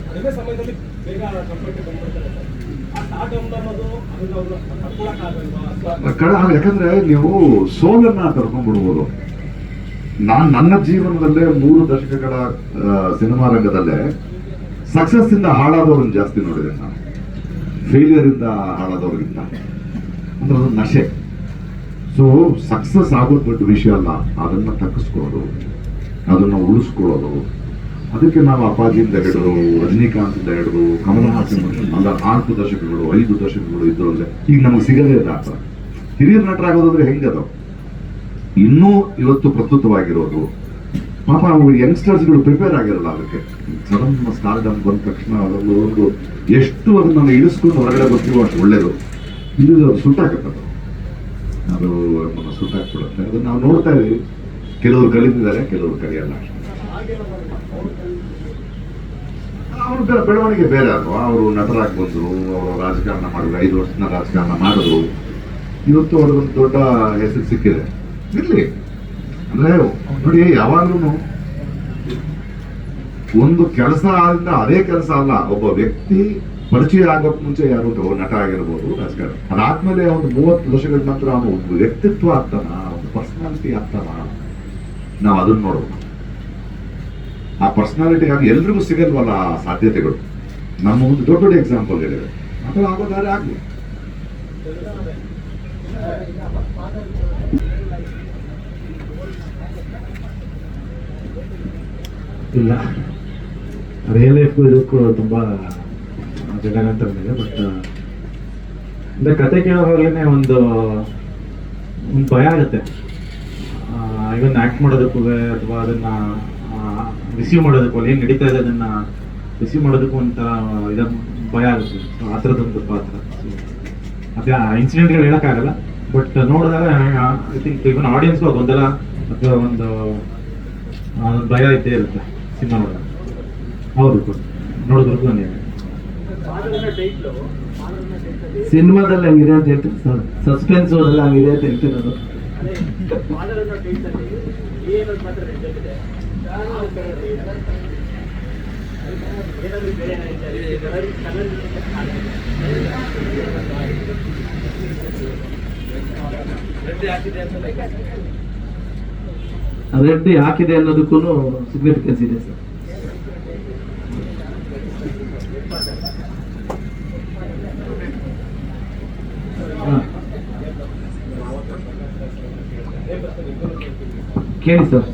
ಕಡಿಮೆ ಸಮಯದಲ್ಲಿ ಬೇಗ ಕಂಪ್ಲೀಟ್ ಬಂದ್ಬಿಡ್ತಾರೆ ಸರ್. ಆ ಸ್ಟಾರ್ಟ್ ಅನ್ನೋದು ಅದನ್ನ ಅವರು ತಡ್ಕೊಳಕ್ಕಾಗಲ್ವಾ? ಯಾಕಂದ್ರೆ ನೀವು ಸೋಲನ್ನ ಕರ್ಕೊಂಡ್ಬಿಡ್ಬೋದು. ನನ್ನ ಜೀವನದಲ್ಲೇ 3 ದಶಕಗಳ ಸಿನಿಮಾ ರಂಗದಲ್ಲೇ ಸಕ್ಸಸ್ ಇಂದ ಹಾಳಾದವ್ರನ್ನ ಜಾಸ್ತಿ ನೋಡಿದೆ ನಾನು, ಫೇಲಿಯರ್ ಇಂದ ಹಾಳಾದವ್ರಿಗಿಂತ. ಅಂದ್ರೆ ಅದು ನಶೆ. ಸೊ ಸಕ್ಸಸ್ ಆಗೋದು ದೊಡ್ಡ ವಿಷಯ ಅಲ್ಲ, ಅದನ್ನ ತಕ್ಕಿಸ್ಕೊಳ್ಳೋದು, ಅದನ್ನ ಉಳಿಸ್ಕೊಳ್ಳೋದು. ಅದಕ್ಕೆ ನಾವು ಅಪ್ಪಾಜಿಯಿಂದ ಹಿಡಿದು, ರಜನಿಕಾಂತ್ ಹಿಡಿದು, ಕಮಲ್ ಹಾಸನ್ ಅಲ್ಲ 4 ದಶಕಗಳು 5 ದಶಕಗಳು ಇದ್ರು ಅಂದ್ರೆ ಈಗ ನಮಗೆ ಸಿಗದೇ ಇದೆ ಆ ಥರ. ಹಿರಿಯ ನಟರಾಗೋದಂದ್ರೆ ಹೆಂಗದು ಇನ್ನೂ ಇವತ್ತು ಪ್ರಸ್ತುತವಾಗಿರೋದು. ಪಾಪ ಅವ್ರು ಯಂಗ್ಸ್ಟರ್ಸ್ಗಳು ಪ್ರಿಪೇರ್ ಆಗಿರಲ್ಲ ಅದಕ್ಕೆ. ಸಡನ್ ಸ್ಟಾರ್ಡಮ್ ಬಂದ ತಕ್ಷಣ ಅದೊಂದು ಎಷ್ಟು ಅದನ್ನ ಇಳಿಸ್ಕೊಂಡು ಹೊರಗಡೆ ಬರ್ತೀವೋ ಅಷ್ಟು ಒಳ್ಳೇದು. ಇದು ಅದು ಸುಟ್ಟಾಕತ್ತದು, ಅದು ನಮ್ಮನ್ನು ಸುಟ್ಟಾಕ್ಬಿಡುತ್ತೆ. ಅದನ್ನ ನಾವು ನೋಡ್ತಾ ಇದೀವಿ. ಕೆಲವರು ಕಲಿತಿದ್ದಾರೆ, ಕೆಲವರು ಕಲಿಯಲ್ಲ. ಅವ್ರ ಬೆಳವಣಿಗೆ ಬೇರೆ ಅಲ್ವಾ. ಅವರು ನಟರಾಗಿ ಬಂದರು, ಅವರು ರಾಜಕಾರಣ ಮಾಡಿದ್ರು, 5 ವರ್ಷದ ರಾಜಕಾರಣ ಮಾಡಿದ್ರು. ಇವತ್ತು ಅವ್ರಿಗೊಂದು ದೊಡ್ಡ ಹೆಸರು ಸಿಕ್ಕಿದೆ. ಇರ್ಲಿ ಅಂದ್ರೆ ನೋಡಿ, ಯಾವಾಗ್ಲೂ ಒಂದು ಕೆಲಸ ಆದ್ರಿಂದ ಅದೇ ಕೆಲಸ ಅಲ್ಲ. ಒಬ್ಬ ವ್ಯಕ್ತಿ ಪರಿಚಯ ಆಗೋಕ್ ಮುಂಚೆ ಯಾರು ನಟ ಆಗಿರ್ಬೋದು, ರಾಜಕಾರಣ, ಅದಾದ್ಮೇಲೆ ಒಂದು 30 ವರ್ಷಗಳ ನಂತರ ಅವನು ಒಂದು ವ್ಯಕ್ತಿತ್ವ ಆಗ್ತಾನ, ಒಂದು ಪರ್ಸನಾಲಿಟಿ ಆಗ್ತಾನ. ನಾವು ಅದನ್ನ ನೋಡ್ಬೇಕು. ಆ ಪರ್ಸನಾಲಿಟಿಗಾಗಿ ಎಲ್ರಿಗೂ ಸಿಗಲ್ವಲ್ಲ ಆ ಸಾಧ್ಯತೆಗಳು. ನಮ್ಮ ಒಂದು ದೊಡ್ಡ ದೊಡ್ಡ ಎಕ್ಸಾಂಪಲ್ ಹೇಳಿದೆ. ಅಥವಾ ಆಗೋದಾರೆ ಆಗ್ಲಿ. ಇಲ್ಲ, ರಿಯಲ್ ಲೈಫ್ಗೂ ಇದಕ್ಕೂ ತುಂಬಾ ಜಗನಂತರ ಇದೆ. ಬಟ್ ಅಂದ್ರೆ ಕತೆ ಕೇಳೋವಾಗ್ಲೇ ಒಂದು ಭಯ ಆಗುತ್ತೆ. ಇವನ್ ಆಕ್ಟ್ ಮಾಡೋದಕ್ಕೂ ಅಥವಾ ಅದನ್ನ ರಿಸೀವ್ ಮಾಡೋದಕ್ಕೂ, ಏನ್ ನಡೀತಾ ಇದೆ ಅದನ್ನ ರಿಸೀವ್ ಮಾಡೋದಕ್ಕೂ ಒಂಥರ ಇದ ಭಯ ಆಗುತ್ತೆ. ಆ ಥರದೊಂದು ಪಾತ್ರ. ಅದೇ ಇನ್ಸಿಡೆಂಟ್ಗಳು ಹೇಳಕ್ಕಾಗಲ್ಲ, ಬಟ್ ನೋಡಿದಾಗ ಐ ಥಿಂಕ್ ಇವನ್ ಆಡಿಯನ್ಸ್ಗೂ ಗೊಂದಲ ಅಥವಾ ಒಂದು ಭಯ ಇದ್ದೇ ಇರುತ್ತೆ ಸಿನಿಮಾ ನೋಡಿದಾಗ. ಹೌದು, ನೋಡೋದ್ರಿಗೂ ಒಂದು ಸಿನಿಮಾದಲ್ಲಿ ಹಂಗಿದೆ ಅಂತ ಹೇಳ್ತೀನಿ ಸರ್. ಸಸ್ಪೆನ್ಸ್ ಅದೆಲ್ಲ ಹಂಗಿದೆ ಅಂತ ಹೇಳ್ತಿರೋದು. ರೆಡ್ಡಿ ಹಾಕಿದೆ ಅನ್ನೋದಕ್ಕೂ ಸಿಗ್ನಿಫಿಕೆನ್ಸ್ ಇದೆ ಸರ್. ಕೇಳಿ ಸರ್.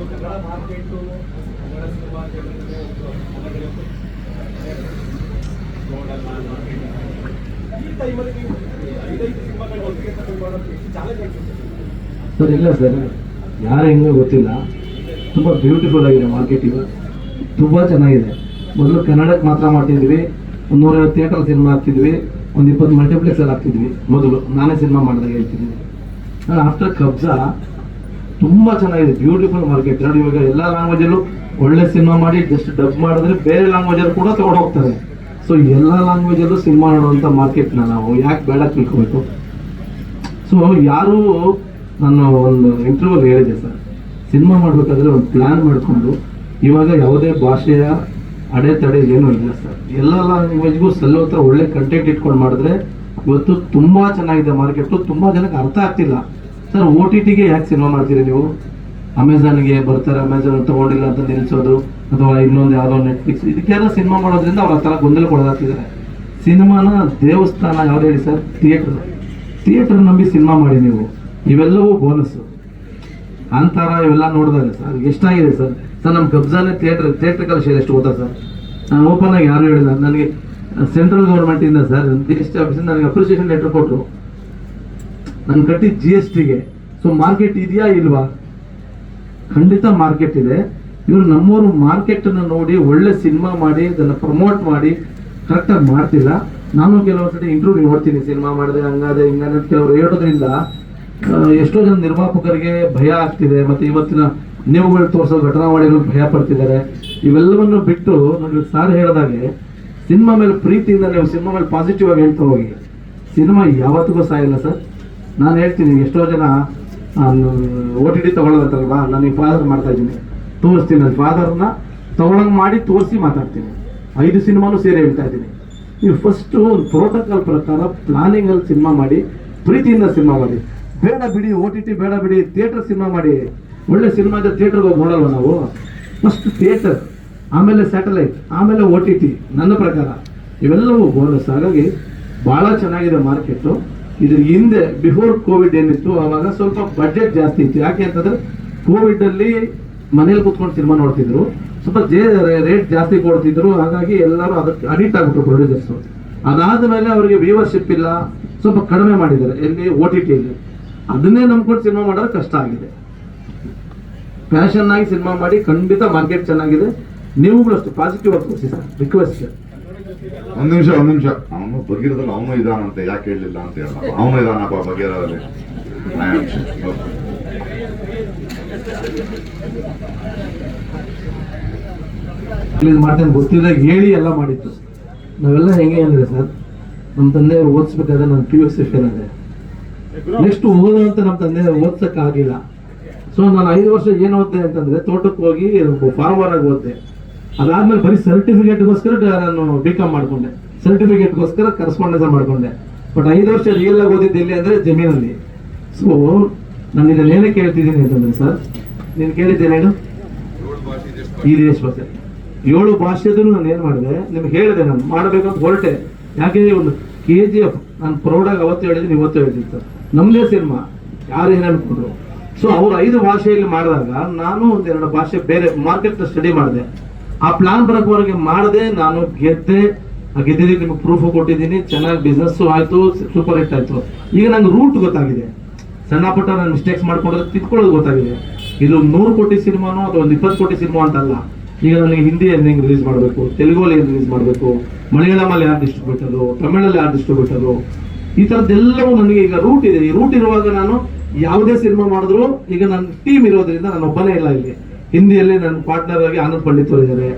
ಸರ್ ಇಲ್ಲ ಸರ್, ಯಾರು ಹೆಂಗೆ ಗೊತ್ತಿಲ್ಲ, ತುಂಬ ಬ್ಯೂಟಿಫುಲ್ ಆಗಿದೆ ಮಾರ್ಕೆಟ್. ಈಗ ತುಂಬ ಚೆನ್ನಾಗಿದೆ. ಮೊದಲು ಕನ್ನಡಕ್ಕೆ ಮಾತ್ರ ಮಾಡ್ತಿದ್ವಿ, 150 ಥಿಯೇಟರ್ ಸಿನಿಮಾ ಹಾಕ್ತಿದ್ವಿ, ಒಂದು 20 ಮಲ್ಟಿಪ್ಲೆಕ್ಸಲ್ಲಿ ಹಾಕ್ತಿದ್ವಿ. ಮೊದಲು ನಾನೇ ಸಿನಿಮಾ ಮಾಡಿದಾಗ ಹೇಳ್ತಿದ್ವಿ. ಆಫ್ಟರ್ ಕಬ್ಜಾ ತುಂಬ ಚೆನ್ನಾಗಿದೆ, ಬ್ಯೂಟಿಫುಲ್ ಮಾರ್ಕೆಟ್. ನೋಡಿ, ಇವಾಗ ಎಲ್ಲ ಲ್ಯಾಂಗ್ವೇಜಲ್ಲೂ ಒಳ್ಳೆ ಸಿನಿಮಾ ಮಾಡಿ ಜಸ್ಟ್ ಡಬ್ ಮಾಡಿದ್ರೆ ಬೇರೆ ಲ್ಯಾಂಗ್ವೇಜಲ್ಲಿ ಕೂಡ ತಗೊಂಡು ಹೋಗ್ತಾರೆ. ಸೊ ಎಲ್ಲ ಲ್ಯಾಂಗ್ವೇಜಲ್ಲೂ ಸಿನಿಮಾ ನೋಡುವಂಥ ಮಾರ್ಕೆಟ್ನ ನಾವು ಯಾಕೆ ಬೇಡ ತಿಳ್ಕೊಬೇಕು. ಸೊ ಯಾರು, ನಾನು ಒಂದು ಇಂಟರ್ವ್ಯೂಲ್ಲಿ ಹೇಳಿದೆ ಸರ್, ಸಿನಿಮಾ ಮಾಡಬೇಕಾದ್ರೆ ಒಂದು ಪ್ಲ್ಯಾನ್ ಮಾಡಿಕೊಂಡು, ಇವಾಗ ಯಾವುದೇ ಭಾಷೆಯ ಅಡೆತಡೆ ಏನೂ ಇಲ್ಲ ಸರ್. ಎಲ್ಲ ಲ್ಯಾಂಗ್ವೇಜ್ಗೂ ಸಲ್ಲೋ ಥರ ಒಳ್ಳೆ ಕಂಟೆಂಟ್ ಇಟ್ಕೊಂಡು ಮಾಡಿದ್ರೆ ಇವತ್ತು ತುಂಬ ಚೆನ್ನಾಗಿದೆ ಮಾರ್ಕೆಟು. ತುಂಬ ಜನಕ್ಕೆ ಅರ್ಥ ಆಗ್ತಿಲ್ಲ ಸರ್. OTTಗೆ ಯಾಕೆ ಸಿನಿಮಾ ಮಾಡ್ತೀರಿ ನೀವು? ಅಮೆಝಾನ್ಗೆ ಬರ್ತಾರೆ, ಅಮೆಝಾನ್ ತೊಗೊಂಡಿಲ್ಲ ಅಂತ ನಿಲ್ಲಿಸೋದು, ಅಥವಾ ಇನ್ನೊಂದು ಯಾವುದೋ ನೆಟ್ಫ್ಲಿಕ್ಸ್, ಇದಕ್ಕೆಲ್ಲ ಸಿನಿಮಾ ಮಾಡೋದ್ರಿಂದ ಅವ್ರ ಆ ಥರ ಗೊಂದಲಗೊಳಗಾಗ್ತಿದ್ದಾರೆ. ಸಿನಿಮಾನ ದೇವಸ್ಥಾನ ಯಾವ್ದು ಹೇಳಿ ಸರ್? ಥಿಯೇಟರ್ ನಂಬಿ ಸಿನಿಮಾ ಮಾಡಿ ನೀವು. ಇವೆಲ್ಲವೂ ಬೋನಸ್ಸು. ಅಂತಾರ ಇವೆಲ್ಲ ನೋಡಿದಾಗ ಸರ್ ಎಷ್ಟಾಗಿದೆ ಸರ್. ನಮ್ಮ ಕಬ್ಜಾನೇ ಥಿಯೇಟ್ರಿಕಲ್ ಶೇರ್ ಎಷ್ಟು ಗೊತ್ತಾ ಸರ್? ನಾನು ಓಪನ್ ಆಗಿ ಯಾರು ಹೇಳಿಲ್ಲ, ನನಗೆ ಸೆಂಟ್ರಲ್ ಗೌರ್ಮೆಂಟಿಂದ ಸರ್ GST ಆಫೀಸಿಂದ ನನಗೆ ಅಪ್ರಿಸಿಯೇಷನ್ ಲೆಟರ್ ಕೊಟ್ಟರು, ನಾನು ಕಟ್ಟಿದ GSTಗೆ. ಸೊ ಮಾರ್ಕೆಟ್ ಇದೆಯಾ ಇಲ್ವಾ? ಖಂಡಿತ ಮಾರ್ಕೆಟ್ ಇದೆ. ಇವರು ನಮ್ಮವರು ಮಾರ್ಕೆಟನ್ನು ನೋಡಿ ಒಳ್ಳೆ ಸಿನಿಮಾ ಮಾಡಿ ಅದನ್ನು ಪ್ರಮೋಟ್ ಮಾಡಿ ಕರೆಕ್ಟಾಗಿ ಮಾಡ್ತಿಲ್ಲ. ನಾನು ಕೆಲವು ಸರಿ ಇಂಟರ್ವ್ಯೂ ನೋಡ್ತೀನಿ, ಸಿನಿಮಾ ಮಾಡಿದೆ ಹಂಗಾದೆ ಹಿಂಗಾದೆ ಕೆಲವರು ಹೇಳೋದ್ರಿಂದ ಎಷ್ಟೋ ಜನ ನಿರ್ಮಾಪಕರಿಗೆ ಭಯ ಆಗ್ತಿದೆ. ಮತ್ತು ಇವತ್ತಿನ ನೀವುಗಳು ತೋರಿಸೋ ಘಟನಾವಳಿಗಳು ಭಯ ಪಡ್ತಿದ್ದಾರೆ. ಇವೆಲ್ಲವನ್ನು ಬಿಟ್ಟು ನೋಡಿ ಸಾರ್ ಹೇಳಿದಾಗೆ ಸಿನಿಮಾ ಮೇಲೆ ಪ್ರೀತಿಯಿಂದ ನೀವು ಸಿನಿಮಾ ಮೇಲೆ ಪಾಸಿಟಿವ್ ಆಗಿ ಹೇಳ್ತಾ ಹೋಗಿ. ಸಿನಿಮಾ ಯಾವತ್ತಿಗೂ ಸಾಯಿಲ್ಲ ಸರ್. ನಾನು ಹೇಳ್ತೀನಿ, ಎಷ್ಟೋ ಜನ OTT ತಗೊಳ್ಳೋದಂತಲ್ವಾ, ನಾನು ಈ ಫಾದರ್ ಮಾಡ್ತಾ ಇದ್ದೀನಿ, ತೋರಿಸ್ತೀನಿ. ನನ್ನ ಫಾದರ್ನ ತಗೊಳಂಗೆ ಮಾಡಿ ತೋರಿಸಿ ಮಾತಾಡ್ತೀನಿ. 5 ಸಿನಿಮಾನು ಸೇರಿ ಹೇಳ್ತಾ ಇದ್ದೀನಿ. ನೀವು ಫಸ್ಟು ಒಂದು ಪ್ರೋಟೋಕಾಲ್ ಪ್ರಕಾರ ಪ್ಲಾನಿಂಗಲ್ಲಿ ಸಿನಿಮಾ ಮಾಡಿ, ಪ್ರೀತಿಯಿಂದ ಸಿನಿಮಾ ಮಾಡಿ. ಬೇಡ ಬಿಡಿ OTT, ಬೇಡ ಬಿಡಿ ಥಿಯೇಟರ್ ಸಿನಿಮಾ ಮಾಡಿ. ಒಳ್ಳೆ ಸಿನಿಮಾ ಇದ್ದರೆ ಥಿಯೇಟರ್ಗೆ ಹೋಗಿ ನೋಡಲ್ವ ನಾವು? ಫಸ್ಟ್ ಥಿಯೇಟರ್, ಆಮೇಲೆ ಸ್ಯಾಟಲೈಟ್, ಆಮೇಲೆ OTT. ನನ್ನ ಪ್ರಕಾರ ಇವೆಲ್ಲವೂ ಬೋನಸ್. ಹಾಗಾಗಿ ಭಾಳ ಚೆನ್ನಾಗಿದೆ ಮಾರ್ಕೆಟು. ಇದ್ರ ಹಿಂದೆ ಬಿಫೋರ್ ಕೋವಿಡ್ ಏನಿತ್ತು ಆವಾಗ ಸ್ವಲ್ಪ ಬಡ್ಜೆಟ್ ಜಾಸ್ತಿ ಇತ್ತು. ಯಾಕೆ ಅಂತಂದ್ರೆ ಕೋವಿಡಲ್ಲಿ ಮನೇಲಿ ಕೂತ್ಕೊಂಡು ಸಿನಿಮಾ ನೋಡ್ತಿದ್ರು, ಸ್ವಲ್ಪ ರೇಟ್ ಜಾಸ್ತಿ ಕೊಡ್ತಿದ್ರು. ಹಾಗಾಗಿ ಎಲ್ಲರೂ ಅದಕ್ಕೆ ಅಡಿಕ್ಟ್ ಆಗ್ಬಿಟ್ರು ಪ್ರೊಡ್ಯೂಸರ್ಸು. ಅದಾದಮೇಲೆ ಅವರಿಗೆ ವ್ಯೂವರ್ಶಿಪ್ ಇಲ್ಲ, ಸ್ವಲ್ಪ ಕಡಿಮೆ ಮಾಡಿದ್ದಾರೆ ಎಲ್ಲಿ OTTಯಲ್ಲಿ. ಅದನ್ನೇ ನಂಬ್ಕೊಂಡು ಸಿನಿಮಾ ಮಾಡೋದು ಕಷ್ಟ ಆಗಿದೆ. ಪ್ಯಾಷನ್ ಆಗಿ ಸಿನಿಮಾ ಮಾಡಿ, ಖಂಡಿತ ಮಾರ್ಕೆಟ್ ಚೆನ್ನಾಗಿದೆ. ನೀವುಗಳು ಅಷ್ಟು ಪಾಸಿಟಿವ್ ಆಗಿ ತೋರಿಸಿ ಸರ್, ರಿಕ್ವೆಸ್ಟ್. ಒಂದ್ ನಿಮಿಷ ಅವನು ಬಗೀರದಲ್ಲಿ ಅವನು ಇದಾನಂತೆ, ಯಾಕೆ ಹೇಳಲಿಲ್ಲ ಅಂತ ಹೇಳ. ಅವನು ಇದಾನಪ್ಪ ಬಗೀರದಲ್ಲಿ. ರಿಲೀಸ್ ಮಾಡ್ತೇನೆ ಗೊತ್ತಿದ್ದಾಗ ಹೇಳಿ ಎಲ್ಲ ಮಾಡಿತ್ತು. ನಾವೆಲ್ಲ ಹೆಂಗೆ ಅಂದ್ರೆ ಸರ್, ನಮ್ಮ ತಂದೆಯವರು ಓದಿಸ್ಬೇಕಾದ್ರೆ ನಾನು PUC ಫೇಲ್ ಆದೆ. ನೆಕ್ಸ್ಟ್ ಓದೋ ಅಂತ ನಮ್ಮ ತಂದೆಯವರು ಓದ್ಸಕ್ಕೆ ಆಗಿಲ್ಲ. ಸೊ ನಾನು 5 ವರ್ಷ ಏನು ಓದಿದೆ ಅಂತಂದ್ರೆ ತೋಟಕ್ಕೆ ಹೋಗಿ ಫಾರ್ಮರ್ ಆಗಿ ಓದಿದೆ. ಅದಾದ್ಮೇಲೆ ಬರೀ ಸರ್ಟಿಫಿಕೇಟ್ಗೋಸ್ಕರ ನಾನು BCom ಮಾಡ್ಕೊಂಡೆ, ಸರ್ಟಿಫಿಕೇಟ್ಗೋಸ್ಕರ ಕರೆಸ್ಪಾಂಡೆನ್ಸ್ ಮಾಡ್ಕೊಂಡೆ. ಬಟ್ 5 ವರ್ಷ ರಿಯಲ್ ಆಗಿ ಓದಿದ್ದು ಎಲ್ಲಿ ಅಂದ್ರೆ ಜಮೀನಲ್ಲಿ. ಸೊ ನಾನು ಇದನ್ನೇನೇ ಕೇಳ್ತಿದ್ದೀನಿ ಅಂತಂದ್ರೆ ಸರ್, ನೀನು ಕೇಳಿದ್ದೇನೇನು ಈ ದೇಶ ಭಾಷೆ 7 ಭಾಷೆದು ನಾನು ಏನು ಮಾಡಿದೆ ನಿಮ್ಗೆ ಹೇಳಿದೆ. ನಾನು ಮಾಡಬೇಕಂತ ಹೊರಟೆ. ಯಾಕೆ ಒಂದು KGF ನಾನು ಪ್ರೌಡಾಗಿ ಅವತ್ತು ಹೇಳಿದ್ದೀನಿ, ಇವತ್ತು ಹೇಳ್ತೀನಿ ಸರ್. ನಮ್ಮದೇ ಸಿನಿಮಾ, ಯಾರು ಏನು ಅನ್ಕೊಂಡ್ರು. ಸೊ ಅವ್ರು 5 ಭಾಷೆಯಲ್ಲಿ ಮಾಡಿದಾಗ ನಾನು 1-2 ಭಾಷೆ ಬೇರೆ ಮಾರ್ಕೆಟ್ನ ಸ್ಟಡಿ ಮಾಡಿದೆ. ಆ ಪ್ಲಾನ್ ಬರೋವರೆಗೆ ಮಾಡಿದೆ. ನಾನು ಗೆದ್ದೆ. ಗೆದ್ದಿದ್ದಕ್ಕೆ ನಿಮಗೆ ಪ್ರೂಫ್ ಕೊಟ್ಟಿದ್ದೀನಿ. ಚೆನ್ನಾಗಿ ಬಿಸ್ನೆಸ್ಸು ಆಯಿತು, ಸೂಪರ್ ಹಿಟ್ ಆಯಿತು. ಈಗ ನಂಗೆ ರೂಟ್ ಗೊತ್ತಾಗಿದೆ. ಸಣ್ಣ ಪುಟ್ಟ ನಾನು ಮಿಸ್ಟೇಕ್ಸ್ ಮಾಡ್ಕೊಂಡ್ರೆ ತಿದ್ಕೊಳ್ಳೋದು ಗೊತ್ತಾಗಿದೆ. ಇದು 100 ಕೋಟಿ ಸಿನಿಮಾನೋ ಅಥವಾ ಒಂದು 20 ಕೋಟಿ ಸಿನಿಮಾ ಅಂತಲ್ಲ. ಈಗ ನನಗೆ ಹಿಂದಿಯಲ್ಲಿ ಹೆಂಗೆ ರಿಲೀಸ್ ಮಾಡಬೇಕು, ತೆಲುಗಲ್ಲಿ ಏನು ರಿಲೀಸ್ ಮಾಡಬೇಕು, ಮಲಯಾಳಮಲ್ಲಿ ಯಾರು ಡಿಸ್ಟ್ರಿಬ್ಯೂಟರು, ತಮಿಳಲ್ಲಿ ಯಾರು ಡಿಸ್ಟ್ರಿಬ್ಯೂಟರು, ಈ ಥರದ್ದೆಲ್ಲವೂ ನನಗೆ ಈಗ ರೂಟ್ ಇದೆ. ಈ ರೂಟ್ ಇರುವಾಗ ನಾನು ಯಾವುದೇ ಸಿನಿಮಾ ಮಾಡಿದ್ರು, ಈಗ ನನ್ನ ಟೀಮ್ ಇರೋದ್ರಿಂದ ನಾನು ಒಬ್ಬನೇ ಇಲ್ಲ ಇಲ್ಲಿ. ಹಿಂದಿಯಲ್ಲಿ ನನ್ನ ಪಾರ್ಟ್ನರ್ ಆಗಿ ಆನಂದ್ ಪಂಡಿತ್ ಅವರು ಇದ್ದಾರೆ,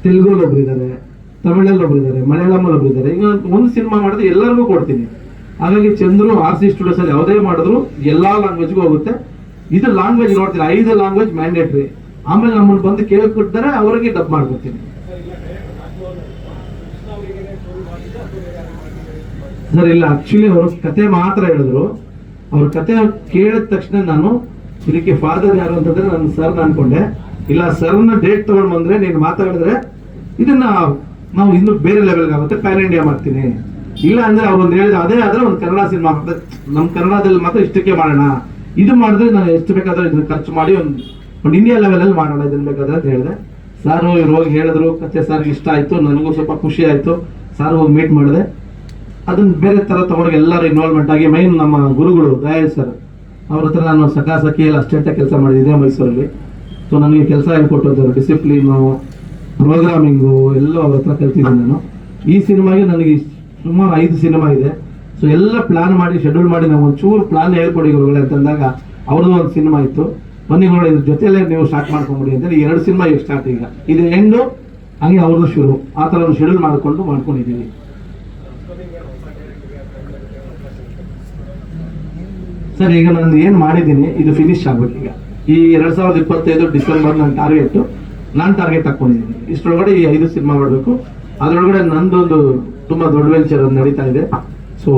ತೆಲುಗಲ್ಲಿ ಒಬ್ರು ಇದ್ದಾರೆ, ತಮಿಳಲ್ಲಿ ಒಬ್ರು ಇದ್ದಾರೆ, ಮಲಯಾಳಮಲ್ಲಿ ಒಬ್ರು ಇದ್ದಾರೆ. ಈಗ ಒಂದು ಸಿನಿಮಾ ಮಾಡಿದ್ರೆ ಎಲ್ಲರಿಗೂ ಕೊಡ್ತೀನಿ. ಹಾಗಾಗಿ ಚಂದ್ರು RC ಸ್ಟುಡಿಯೋಸ್ ಅಲ್ಲಿ ಯಾವುದೇ ಮಾಡಿದ್ರು ಎಲ್ಲಾ ಲ್ಯಾಂಗ್ವೇಜ್ಗೂ ಹೋಗುತ್ತೆ. ಇದು ಲ್ಯಾಂಗ್ವೇಜ್ ನೋಡ್ತೀನಿ, 5 ಲ್ಯಾಂಗ್ವೇಜ್ ಮ್ಯಾಂಡೇಟ್ರಿ. ಆಮೇಲೆ ನಮ್ಮನ್ನು ಬಂದು ಕೇಳ್ಕೊಡ್ತಾರೆ, ಅವರಿಗೆ ಡಬ್ ಮಾಡ್ಕೊಡ್ತೀನಿ ಸರ್. ಇಲ್ಲ, ಆಕ್ಚುಲಿ ಅವರು ಕತೆ ಮಾತ್ರ ಹೇಳಿದ್ರು. ಅವ್ರ ಕತೆ ಕೇಳಿದ ತಕ್ಷಣ ನಾನು ಇದಕ್ಕೆ ಫಾದರ್ ಯಾರು ಅಂತಂದ್ರೆ ನನ್ನ ಸರ್ನ ಅನ್ಕೊಂಡೆ. ಇಲ್ಲ, ಸರ್ನ ಡೇಟ್ ತಗೊಂಡ್ ಬಂದ್ರೆ ನೀನು ಮಾತಾಡಿದ್ರೆ ಇದನ್ನ ನಾವು ಇನ್ನು ಬೇರೆ ಲೆವೆಲ್ಗೆ ಆಗುತ್ತೆ, ಪ್ಯಾನ್ ಇಂಡಿಯಾ ಮಾಡ್ತೀನಿ. ಇಲ್ಲ ಅಂದ್ರೆ ಅವ್ರೊಂದು ಹೇಳಿದ ಅದೇ ಆದ್ರೆ ಒಂದು ಕನ್ನಡ ಸಿನಿಮಾ ಆಗ್ತದೆ, ನಮ್ಮ ಕನ್ನಡದಲ್ಲಿ ಮಾತ್ರ ಇಷ್ಟಕ್ಕೆ ಮಾಡೋಣ. ಇದು ಮಾಡಿದ್ರೆ ನಾನು ಎಷ್ಟು ಬೇಕಾದ್ರೆ ಇದನ್ನ ಖರ್ಚು ಮಾಡಿ ಒಂದು ಇಂಡಿಯಾ ಲೆವೆಲಲ್ಲಿ ಮಾಡೋಣ ಇದನ್ನ ಬೇಕಾದ್ರೆ ಅಂತ ಹೇಳಿದೆ. ಸಾರು ಇವ್ರು ಹೋಗಿ ಹೇಳಿದ್ರು, ಕತೆ ಸಾರ್ಗೆ ಇಷ್ಟ ಆಯ್ತು, ನನಗೂ ಸ್ವಲ್ಪ ಖುಷಿ ಆಯ್ತು. ಸಾರ್ ಹೋಗಿ ಮೀಟ್ ಮಾಡಿದೆ. ಅದನ್ನ ಬೇರೆ ತರ ತಗೊಂಡಾಗ ಎಲ್ಲರೂ ಇನ್ವಾಲ್ವ್ಮೆಂಟ್ ಆಗಿ, ಮೈನ್ ನಮ್ಮ ಗುರುಗಳು ದಯಾಳ್ ಸರ್ ಅವ್ರ ಹತ್ರ ನಾನು ಸಖಿಯಲ್ಲಿ ಅಷ್ಟೆಂಟ ಕೆಲಸ ಮಾಡಿದ್ದೆ ಮೈಸೂರಲ್ಲಿ. ಸೊ ನನಗೆ ಕೆಲಸ ಹೇಳ್ಕೊಟ್ಟಿದ್ದಾರೆ, ಡಿಸಿಪ್ಲಿನು, ಪ್ರೋಗ್ರಾಮಿಂಗು ಎಲ್ಲ ಅವ್ರ ಹತ್ರ ಕಲ್ತಿದ್ದೀನಿ ನಾನು. ಈ ಸಿನಿಮಾಗೆ ನನಗೆ ಸುಮಾರು 5 ಸಿನಿಮಾ ಇದೆ. ಸೊ ಎಲ್ಲ ಪ್ಲಾನ್ ಮಾಡಿ ಶೆಡ್ಯೂಲ್ ಮಾಡಿ ನಾವು ಒಂಚೂರು ಪ್ಲಾನ್ ಹೇಳ್ಕೊಡಿ ಗುರುಗಳೇ ಅಂತಂದಾಗ ಅವ್ರದ್ದು ಒಂದು ಸಿನಿಮಾ ಇತ್ತು. ಬನ್ನಿ ಗುರುಗಳು ಇದ್ರ ಜೊತೆಯಲ್ಲೇ ನೀವು ಸ್ಟಾರ್ಟ್ ಮಾಡ್ಕೊಂಬಿಡಿ ಅಂತೇಳಿ 2 ಸಿನಿಮಾ ಈಗ ಸ್ಟಾರ್ಟ್. ಈಗ ಇದು ಎಂಡು, ಹಾಗೆ ಅವ್ರದ್ದು ಶುರು. ಆ ಥರ ಒಂದು ಶೆಡ್ಯೂಲ್ ಮಾಡ್ಕೊಂಡಿದ್ದೀವಿ ಸರ್. ಈಗ ನಾನು ಏನು ಮಾಡಿದ್ದೀನಿ ಇದು ಫಿನಿಶ್ ಆಗ್ಬೇಕು. ಈಗ ಈ 2025 ಡಿಸೆಂಬರ್ ನನ್ನ ಟಾರ್ಗೆಟ್ ಹಾಕೊಂಡಿದ್ದೀನಿ. ಇಷ್ಟರೊಳಗಡೆ ಈ 5 ಸಿನಿಮಾ ಮಾಡಬೇಕು. ಅದರೊಳಗಡೆ ನಂದೊಂದು ತುಂಬಾ ದೊಡ್ಡ ವೆಂಚರ್ ನಡೀತಾ ಇದೆ. ಸೊ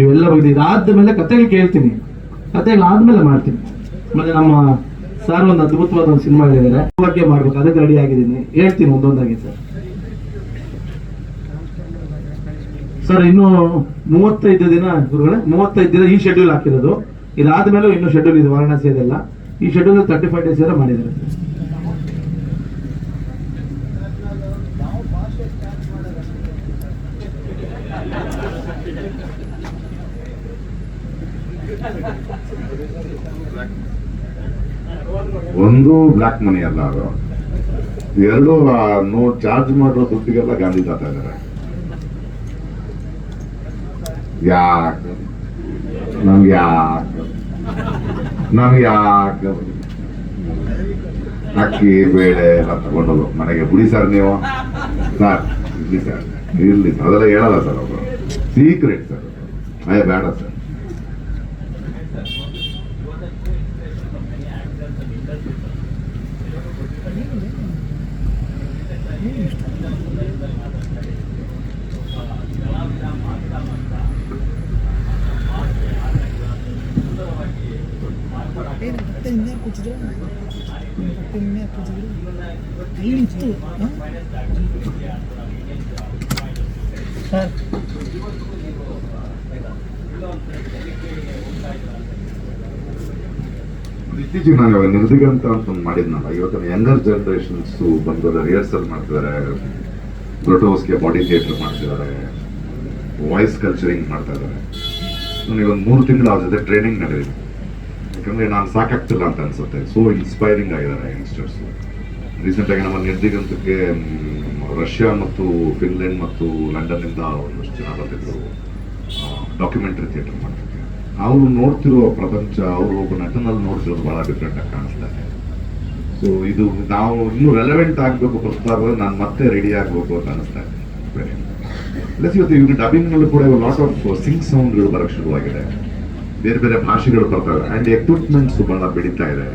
ಇವೆಲ್ಲ ಬಗ್ಗೆ ಇದಾದ ಮೇಲೆ ಕತೆಗಳು ಕೇಳ್ತೀನಿ, ಕತೆಗಳಾದ್ಮೇಲೆ ಮಾಡ್ತೀನಿ. ಮತ್ತೆ ನಮ್ಮ ಸರ್ ಒಂದು ಅದ್ಭುತವಾದ ಒಂದು ಸಿನಿಮಾ ಹೇಳಿದ್ದಾರೆ, ಬಗ್ಗೆ ಮಾಡ್ಬೇಕು, ಅದಕ್ಕೆ ರೆಡಿ ಆಗಿದ್ದೀನಿ. ಹೇಳ್ತೀನಿ ಒಂದೊಂದಾಗಿ ಸರ್. ಇನ್ನು 35 ದಿನ ಗುರುಗಳೇ, 35 ದಿನ ಈ ಶೆಡ್ಯೂಲ್ ಹಾಕಿರೋದು. ಇದಾದ್ಮೇಲೆ ಇನ್ನೂ ಶೆಡ್ಯೂಲ್ ಇದೆ, ವಾರಣಾಸಿ ಅದೆಲ್ಲ. ಈ ಶೆಡ್ಯೂಲ್ 35 ಡೇಸ್ ಎಲ್ಲ ಮಾಡಿದ್ದಾರೆ. ಒಂದು ಬ್ಲ್ಯಾಕ್ ಮನಿ ಅಲ್ಲ, ಅದು 2 ಚಾರ್ಜ್ ಮಾಡೋ ದುಡ್ಡಿಗೆಲ್ಲ ಗಾಂಧಿ ತಾತ ಇದ್ದಾರೆ. ನಮ್ಗೆ ಅಕ್ಕಿ ಬೇಳೆ ಎಲ್ಲ ತಗೊಂಡೋದು ಮನೆಗೆ ಬಿಡಿ ಸರ್ ನೀವು. ಸರ್ ಇರ್ಲಿ ಸರ್, ಇರ್ಲಿ ಸರ್, ಅದೆಲ್ಲ ಹೇಳಲ್ಲ ಸರ್, ಅವರು ಸೀಕ್ರೆಟ್ ಸರ್. ಬೇಡ ಸರ್. ಏನು ಮತ್ತೆ ಹಿಂದೆ ಕೂತಿದ್ರು ಮತ್ತೆ ಹಿಂದೆ ಕೂತಿದ್ರು ಇಳಿತು ಸರ್ ಇತ್ತೀಚೆಗೆ ನಾನು ಇವಾಗ ನಿರ್ದಿಗಂತ ಅಂತ ಒಂದು ಮಾಡಿದ್ನಲ್ಲ, ಇವತ್ತಿನ ಯಂಗರ್ ಜನರೇಷನ್ಸ್ ಬಂದು ರಿಹರ್ಸಲ್ ಮಾಡ್ತಿದ್ದಾರೆ, ಬ್ರೋಟೋಸ್ಗೆ ಬಾಡಿ ಥಿಯೇಟರ್ ಮಾಡ್ತಿದ್ದಾರೆ, ವಾಯ್ಸ್ ಕಲ್ಚರಿಂಗ್ ಮಾಡ್ತಾ ಇದ್ದಾರೆ. ನನಗೆ ಒಂದು 3 ತಿಂಗಳು ಅವ್ರ ಜೊತೆ ಟ್ರೈನಿಂಗ್ ನಡೆದಿದೆ. ಯಾಕಂದ್ರೆ ನಾನು ಸಾಕಾಗ್ತಿಲ್ಲ ಅಂತ ಅನ್ಸುತ್ತೆ. ಸೊ ಇನ್ಸ್ಪೈರಿಂಗ್ ಆಗಿದ್ದಾರೆ ಯಂಗ್ಸ್ಟರ್ಸ್. ರೀಸೆಂಟಾಗಿ ನಮ್ಮ ನಿರ್ದಿಗಂತಕ್ಕೆ ರಷ್ಯಾ ಮತ್ತು ಫಿನ್ಲೆಂಡ್ ಮತ್ತು ಲಂಡನ್ನಿಂದ ಒಂದಷ್ಟು ಜನ ಬಂದಿದ್ರು ಡಾಕ್ಯುಮೆಂಟ್ರಿ ಥಿಯೇಟರ್ ಮಾಡ್ತಿದ್ದಾರೆ. ಅವರು ನೋಡ್ತಿರೋ ಪ್ರಪಂಚ, ಅವರು ಒಬ್ಬ ನಟನಲ್ಲಿ ನೋಡ್ತಿರೋದು ಬಹಳ ಡಿಫ್ರೆಂಟ್ ಆಗಿ ಕಾಣಿಸ್ತಾ ಇದೆ. ಸೊ ಇದು ನಾವು ಇನ್ನೂ ರೆಲೆವೆಂಟ್ ಆಗಬೇಕು, ಪ್ರಸ್ತುತ ನಾನು ಮತ್ತೆ ರೆಡಿ ಆಗಬೇಕು ಅಂತ ಅನಿಸ್ತಾ ಇದೆ. ಪ್ಲಸ್ ಇವತ್ತು ಇವಾಗ ಡಬ್ಬಿಂಗ್ನಲ್ಲೂ ಕೂಡ ಲಾಟ್ ಆಫ್ ಸಿಂಗ್ ಸೌಂಡ್ಗಳು ಬರೋಕ್ಕೆ ಶುರುವಾಗಿದೆ, ಬೇರೆ ಬೇರೆ ಭಾಷೆಗಳು ಬರ್ತವೆ, ಆ್ಯಂಡ್ ಎಕ್ವಿಪ್ಮೆಂಟ್ಸ್ ಬಹಳ ಬೆಳೀತಾ ಇದೆ.